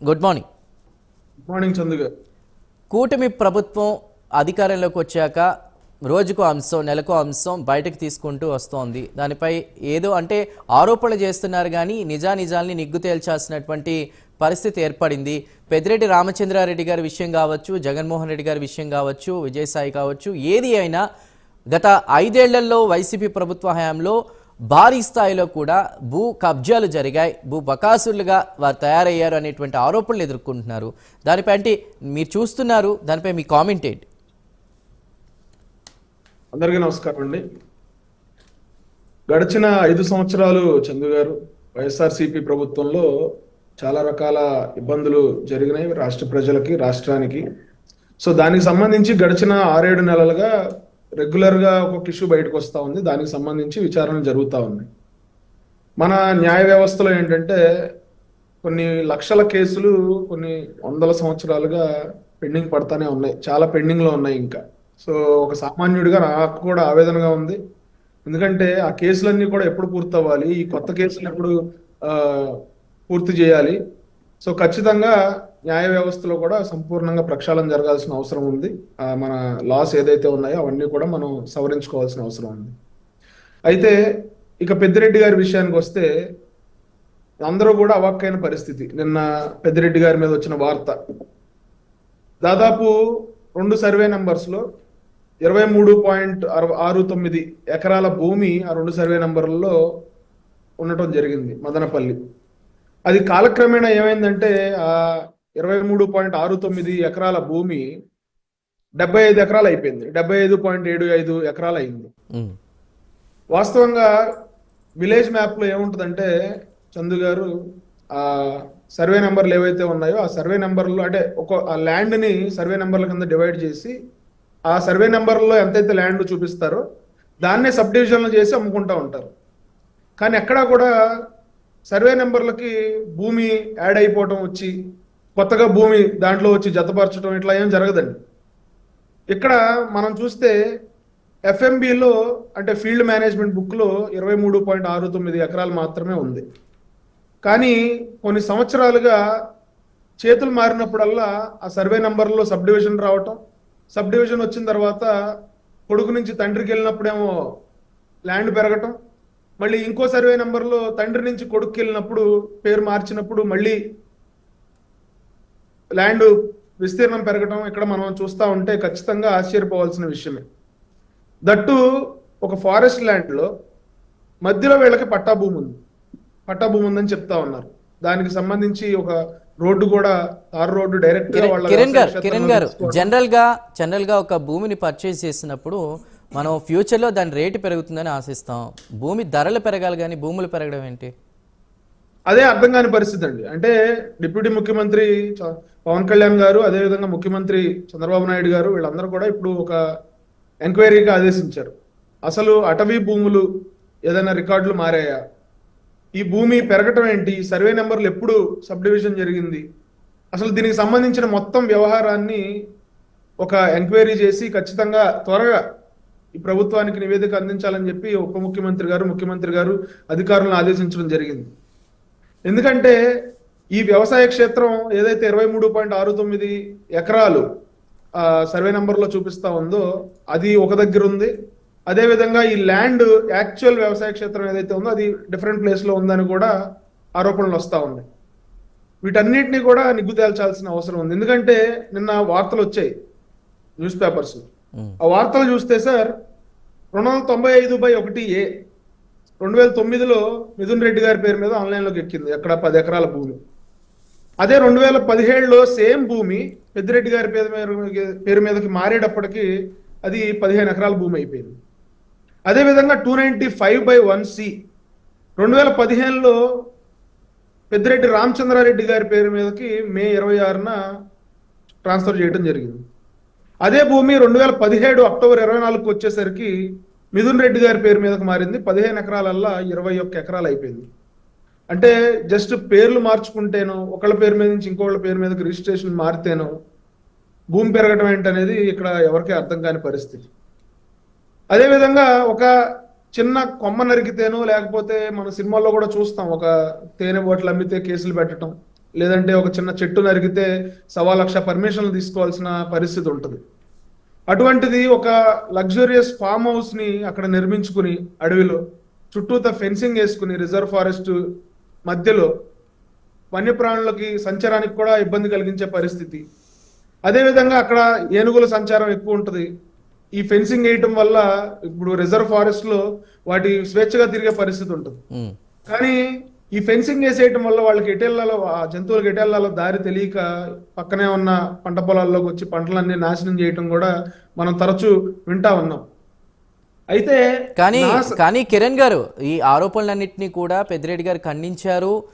Good morning. Morning Chandu గారు. కూటమి ప్రభుత్వం అధికారంలోకి వచ్చాక రోజుకో అంశం, నెలకో అంశం బయటకు తీసుకుంటూ వస్తోంది. దానిపై ఏదో అంటే ఆరోపణలు చేస్తున్నారు, కానీ నిజానిజాల్ని నిగ్గు తేల్చాల్సినటువంటి పరిస్థితి ఏర్పడింది. పెద్దిరెడ్డి రామచంద్రారెడ్డి గారి విషయం కావచ్చు, జగన్మోహన్ రెడ్డి గారి విషయం కావచ్చు, విజయసాయి కావచ్చు, ఏది అయినా గత 5 ఏళ్లలో వైసీపీ ప్రభుత్వ హయాంలో భారీ స్థాయిలో కూడా భూ కబ్జాలు జరిగాయి, భూ బకాసులుగా వారు తయారయ్యారు అనేటువంటి ఆరోపణలు ఎదుర్కొంటున్నారు. దానిపై అంటే మీరు చూస్తున్నారు, దానిపై మీ కామెంట్ ఏంటి? అందరికీ నమస్కారం అండి. గడిచిన 5 సంవత్సరాలు చందు గారు వైఎస్ఆర్సీపీ ప్రభుత్వంలో చాలా రకాల ఇబ్బందులు జరిగినాయి రాష్ట్ర ప్రజలకి, రాష్ట్రానికి. సో దానికి సంబంధించి గడిచిన 6-7 నెలలుగా రెగ్యులర్గా ఒక్కొక్క ఇష్యూ బయటకు వస్తూ ఉంది. దానికి సంబంధించి విచారణలు జరుగుతూ ఉన్నాయి. మన న్యాయ వ్యవస్థలో ఏంటంటే కొన్ని లక్షల కేసులు కొన్ని వందల సంవత్సరాలుగా పెండింగ్ పడతానే ఉన్నాయి, చాలా పెండింగ్లో ఉన్నాయి ఇంకా. సో ఒక సామాన్యుడిగా నాకు కూడా ఆవేదనగా ఉంది. ఎందుకంటే ఆ కేసులన్నీ కూడా ఎప్పుడు పూర్తి అవ్వాలి, ఈ కొత్త కేసులు ఎప్పుడు పూర్తి చేయాలి. సో ఖచ్చితంగా న్యాయ వ్యవస్థలో కూడా సంపూర్ణంగా ప్రక్షాళన జరగాల్సిన అవసరం ఉంది. మన లాస్ ఏదైతే ఉన్నాయో అవన్నీ కూడా మనం సవరించుకోవాల్సిన అవసరం ఉంది. అయితే ఇక పెద్దిరెడ్డి గారి విషయానికి వస్తే అందరూ కూడా అవాక్కైన పరిస్థితి. నిన్న పెద్దిరెడ్డి గారి మీద వచ్చిన వార్త, దాదాపు 2 సర్వే నంబర్స్లో 23.69 ఎకరాల భూమి ఆ 2 సర్వే నంబర్లలో ఉండటం జరిగింది మదనపల్లి. అది కాలక్రమేణా ఏమైందంటే ఆ 23.69 ఎకరాల భూమి 75 ఎకరాలు అయిపోయింది, 75.75 ఎకరాలు అయింది. వాస్తవంగా విలేజ్ మ్యాప్లో ఏముంటుందంటే చందు గారు, ఆ సర్వే నెంబర్లు ఏవైతే ఉన్నాయో ఆ సర్వే నెంబర్లో అంటే ఆ ల్యాండ్ని సర్వే నెంబర్ల కింద డివైడ్ చేసి ఆ సర్వే నెంబర్లో ఎంతైతే ల్యాండ్ చూపిస్తారో దాన్నే సబ్ డివిజన్లు చేసి అమ్ముకుంటూ ఉంటారు. కానీ ఎక్కడా కూడా సర్వే నెంబర్లకి భూమి యాడ్ అయిపోవటం, వచ్చి కొత్తగా భూమి దాంట్లో వచ్చి జతపరచడం ఇట్లా ఏం జరగదండి. ఇక్కడ మనం చూస్తే ఎఫ్ఎంబిలో అంటే ఫీల్డ్ మేనేజ్మెంట్ బుక్లో 23.69 ఎకరాలు మాత్రమే ఉంది. కానీ కొన్ని సంవత్సరాలుగా చేతులు మారినప్పుడల్లా ఆ సర్వే నెంబర్లో సబ్ డివిజన్ రావటం, సబ్ డివిజన్ వచ్చిన తర్వాత కొడుకు నుంచి తండ్రికి వెళ్ళినప్పుడేమో ల్యాండ్ పెరగటం, మళ్ళీ ఇంకో సర్వే నెంబర్లో తండ్రి నుంచి కొడుకు వెళ్ళినప్పుడు పేరు మార్చినప్పుడు మళ్ళీ ల్యాండ్ విస్తీర్ణం పెరగటం ఇక్కడ మనం చూస్తూ ఉంటే ఖచ్చితంగా ఆశ్చర్యపోవాల్సిన విషయమే. దట్టు ఒక ఫారెస్ట్ ల్యాండ్లో మధ్యలో వీళ్ళకి పట్టాభూమి ఉందని చెప్తా ఉన్నారు. దానికి సంబంధించి ఒక రోడ్డు కూడా, తారు రోడ్డు డైరెక్ట్ కిరణ్ గారు జనరల్ గా ఒక భూమిని పర్చేస్ చేసినప్పుడు మనం ఫ్యూచర్లో దాని రేటు పెరుగుతుందని ఆశిస్తాం. భూమి ధరలు పెరగాలి కానీ భూములు పెరగడం ఏంటి? అదే అర్థం కాని పరిస్థితి అండి. అంటే డిప్యూటీ ముఖ్యమంత్రి పవన్ కళ్యాణ్ గారు, అదేవిధంగా ముఖ్యమంత్రి చంద్రబాబు నాయుడు గారు వీళ్ళందరూ కూడా ఇప్పుడు ఒక ఎంక్వైరీగా ఆదేశించారు. అసలు అటవీ భూములు ఏదైనా రికార్డులు మారాయా, ఈ భూమి పెరగటం ఏంటి, సర్వే నెంబర్లు ఎప్పుడు సబ్ డివిజన్ జరిగింది, అసలు దీనికి సంబంధించిన మొత్తం వ్యవహారాన్ని ఒక ఎంక్వైరీ చేసి ఖచ్చితంగా త్వరగా ఈ ప్రభుత్వానికి నివేదిక అందించాలని చెప్పి ఉప ముఖ్యమంత్రి గారు, ముఖ్యమంత్రి గారు అధికారులను ఆదేశించడం జరిగింది. ఎందుకంటే ఈ వ్యవసాయ క్షేత్రం ఏదైతే 23.69 ఎకరాలు సర్వే నెంబర్లో చూపిస్తా ఉందో అది ఒక దగ్గర ఉంది. అదేవిధంగా ఈ ల్యాండ్ యాక్చువల్ వ్యవసాయ క్షేత్రం ఏదైతే ఉందో అది డిఫరెంట్ ప్లేస్లో ఉందని కూడా ఆరోపణలు వస్తూ ఉన్నాయి. వీటన్నిటిని కూడా నిగ్గు తేల్చాల్సిన అవసరం ఉంది. ఎందుకంటే నిన్న వార్తలు వచ్చాయి న్యూస్ పేపర్స్. ఆ వార్తలు చూస్తే సార్ 295/1A 2009లో మిథున్ రెడ్డి గారి పేరు మీద ఆన్లైన్లోకి ఎక్కింది, అక్కడ 10 ఎకరాల భూమి. అదే 2017లో సేమ్ భూమి పెద్దిరెడ్డి గారి పేరు మీదకి మారేటప్పటికి అది 15 ఎకరాల భూమి అయిపోయింది. అదేవిధంగా 295/1C 2015లో పెద్దిరెడ్డి రామచంద్రారెడ్డి గారి పేరు మీదకి మే 26న ట్రాన్స్ఫర్ చేయడం జరిగింది. అదే భూమి 2017 అక్టోబర్ 24కి వచ్చేసరికి మిథున్ రెడ్డి గారి పేరు మీదకి మారింది. 15 ఎకరాలల్లా 21 ఎకరాలు అయిపోయింది. అంటే జస్ట్ పేర్లు మార్చుకుంటేనో, ఒకళ్ళ పేరు మీద నుంచి ఇంకొకళ్ళ పేరు మీదకి రిజిస్ట్రేషన్ మారితేనో భూమి పెరగడం ఏంటనేది ఇక్కడ ఎవరికీ అర్థం కాని పరిస్థితి. అదేవిధంగా ఒక చిన్న కొమ్మ నరికితేనో, లేకపోతే మన సినిమాల్లో కూడా చూస్తాం, ఒక తేనె బోట్లు అమ్మితే కేసులు పెట్టడం, లేదంటే ఒక చిన్న చెట్టు నరికితే 1,00,000 పర్మిషన్లు తీసుకోవాల్సిన పరిస్థితి ఉంటుంది. అటువంటిది ఒక లగ్జూరియస్ ఫామ్ హౌస్ ని అక్కడ నిర్మించుకుని అడవిలో చుట్టూతా ఫెన్సింగ్ వేసుకుని రిజర్వ్ ఫారెస్ట్ మధ్యలో వన్యప్రాణులకి సంచారానికి కూడా ఇబ్బంది కలిగించే పరిస్థితి. అదేవిధంగా అక్కడ ఏనుగుల సంచారం ఎక్కువ ఉంటుంది. ఈ ఫెన్సింగ్ వేయటం వల్ల ఇప్పుడు రిజర్వ్ ఫారెస్ట్ లో వాటి స్వేచ్ఛగా తిరిగే పరిస్థితి ఉంటుంది. ఉమ్. కానీ ఈ ఫెన్సింగ్ వేసేయటం వల్ల వాళ్ళకి ఎటెళ్లాలో, ఆ జంతువులకు ఎటెళ్లాలో దారి తెలియక పక్కనే ఉన్న పంట పొలాల్లోకి వచ్చి పంటలన్నీ నాశనం చేయటం కూడా మనం తరచూ వింటా ఉన్నాం. అయితే కానీ నా- కానీ కిరణ్ గారు, ఈ ఆరోపణలన్నింటినీ కూడా పెద్దిరెడ్డి గారు ఖండించారు.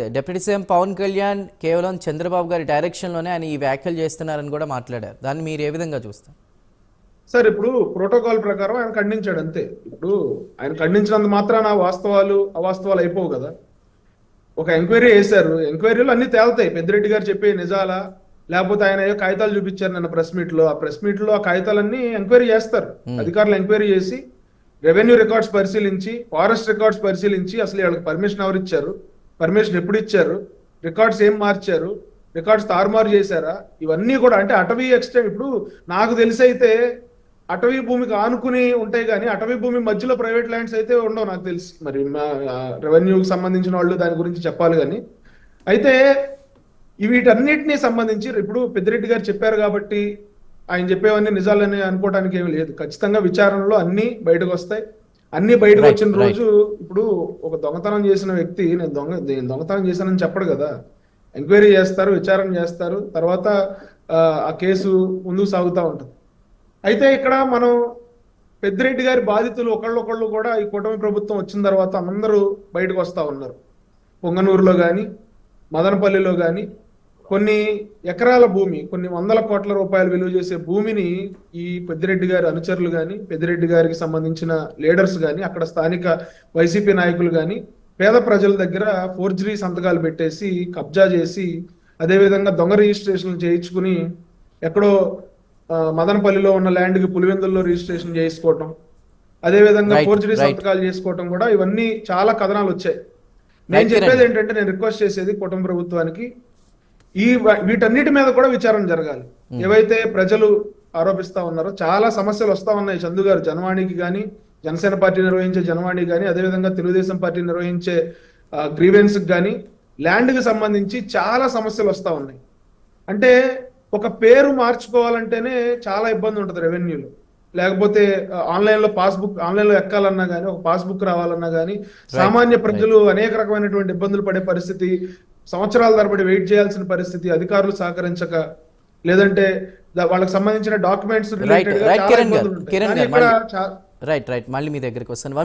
డిప్యూటీ సీఎం పవన్ కళ్యాణ్ కేవలం చంద్రబాబు గారి డైరెక్షన్లోనే ఆయన ఈ వ్యాఖ్యలు చేస్తున్నారని కూడా మాట్లాడారు. దాన్ని మీరు ఏ విధంగా చూస్తారు? సార్, ఇప్పుడు ప్రోటోకాల్ ప్రకారం ఆయన ఖండించాడు అంతే. ఇప్పుడు ఆయన ఖండించినంత మాత్రాన వాస్తవాలు అవాస్తవాలు అయిపోవు కదా. ఒక ఎంక్వైరీ వేశారు, ఎంక్వైరీలో అన్ని తేలుతాయి. పెద్దిరెడ్డి గారు చెప్పే నిజాలా, లేకపోతే ఆయన ఏదో కాగితాలు చూపించారు నిన్న ప్రెస్ మీట్ లో, ఆ ప్రెస్ మీట్ లో ఆ కాగితాలన్నీ ఎంక్వైరీ చేస్తారు. అధికారులు ఎంక్వైరీ చేసి రెవెన్యూ రికార్డ్స్ పరిశీలించి, ఫారెస్ట్ రికార్డ్స్ పరిశీలించి అసలు వాళ్ళకి పర్మిషన్ ఎవరు ఇచ్చారు, పర్మిషన్ ఎప్పుడు ఇచ్చారు, రికార్డ్స్ ఏం మార్చారు, రికార్డ్స్ తారుమారు చేశారా, ఇవన్నీ కూడా. అంటే అటవీ ఎక్స్టెంట్, ఇప్పుడు నాకు తెలిసి అయితే అటవీ భూమికి ఆనుకుని ఉంటాయి కానీ అటవీ భూమి మధ్యలో ప్రైవేట్ ల్యాండ్స్ అయితే ఉండవు నాకు తెలిసి. మరి రెవెన్యూకి సంబంధించిన వాళ్ళు దాని గురించి చెప్పాలి. కానీ అయితే వీటన్నిటినీ సంబంధించి ఇప్పుడు పెద్దిరెడ్డి గారు చెప్పారు కాబట్టి ఆయన చెప్పేవన్నీ నిజాలని అనుకోవడానికి ఏమీ లేదు. ఖచ్చితంగా విచారణలో అన్ని బయటకు వస్తాయి. అన్ని బయటకు Right, వచ్చిన right. రోజు ఇప్పుడు ఒక దొంగతనం చేసిన వ్యక్తి నేను దొంగతనం చేశానని చెప్పడు కదా. ఎంక్వైరీ చేస్తారు, విచారణ చేస్తారు, తర్వాత ఆ కేసు ముందుకు సాగుతూ ఉంటుంది. అయితే ఇక్కడ మనం పెద్దిరెడ్డి గారి బాధితులు ఒకళ్ళొకళ్ళు కూడా ఈ కూటమి ప్రభుత్వం వచ్చిన తర్వాత అందరూ బయటకు వస్తా ఉన్నారు. పొంగనూరులో కానీ మదనపల్లిలో కానీ కొన్ని ఎకరాల భూమి, కొన్ని వందల కోట్ల రూపాయలు విలువ చేసే భూమిని ఈ పెద్దిరెడ్డి గారి అనుచరులు కానీ, పెద్దిరెడ్డి గారికి సంబంధించిన లీడర్స్ కానీ, అక్కడ స్థానిక వైసీపీ నాయకులు కానీ పేద ప్రజల దగ్గర ఫోర్జరీ సంతకాలు పెట్టేసి కబ్జా చేసి, అదేవిధంగా దొంగ రిజిస్ట్రేషన్లు చేయించుకుని ఎక్కడో మదనపల్లిలో ఉన్న ల్యాండ్కి పులివెందుల్లో రిజిస్ట్రేషన్ చేసుకోవటం, అదేవిధంగా Right, ఫోర్జరీ right. సంతకాలు చేసుకోవటం కూడా, ఇవన్నీ చాలా కథనాలు వచ్చాయి. నేను Right, చెప్పేది Kiran. ఏంటంటే, నేను రిక్వెస్ట్ చేసేది కుటుంబ ప్రభుత్వానికి వీటన్నిటి మీద కూడా విచారణ జరగాలి. ఏవైతే ప్రజలు ఆరోపిస్తా ఉన్నారో చాలా సమస్యలు వస్తా ఉన్నాయి. చందు గారు జనవాణికి కానీ, జనసేన పార్టీ నిర్వహించే జనవాణి కానీ, అదేవిధంగా తెలుగుదేశం పార్టీ నిర్వహించే గ్రీవెన్స్ కానీ ల్యాండ్కి సంబంధించి చాలా సమస్యలు వస్తా ఉన్నాయి. అంటే ఒక పేరు మార్చుకోవాలంటేనే చాలా ఇబ్బంది ఉంటుంది రెవెన్యూలో. లేకపోతే ఆన్లైన్లో ఎక్కాలన్నా కానీ, ఒక పాస్బుక్ రావాలన్నా కానీ సామాన్య ప్రజలు అనేక రకమైనటువంటి ఇబ్బందులు పడే పరిస్థితి, సంవత్సరాల తరబడి వెయిట్ చేయాల్సిన పరిస్థితి, అధికారులు సహకరించక, లేదంటే వాళ్ళకి సంబంధించిన డాక్యుమెంట్స్ రైట్ రైట్ కిరణ్ గారు, కిరణ్ గారు ఇక్కడ రైట్ మళ్ళీ మీ దగ్గరికి వస్తాను.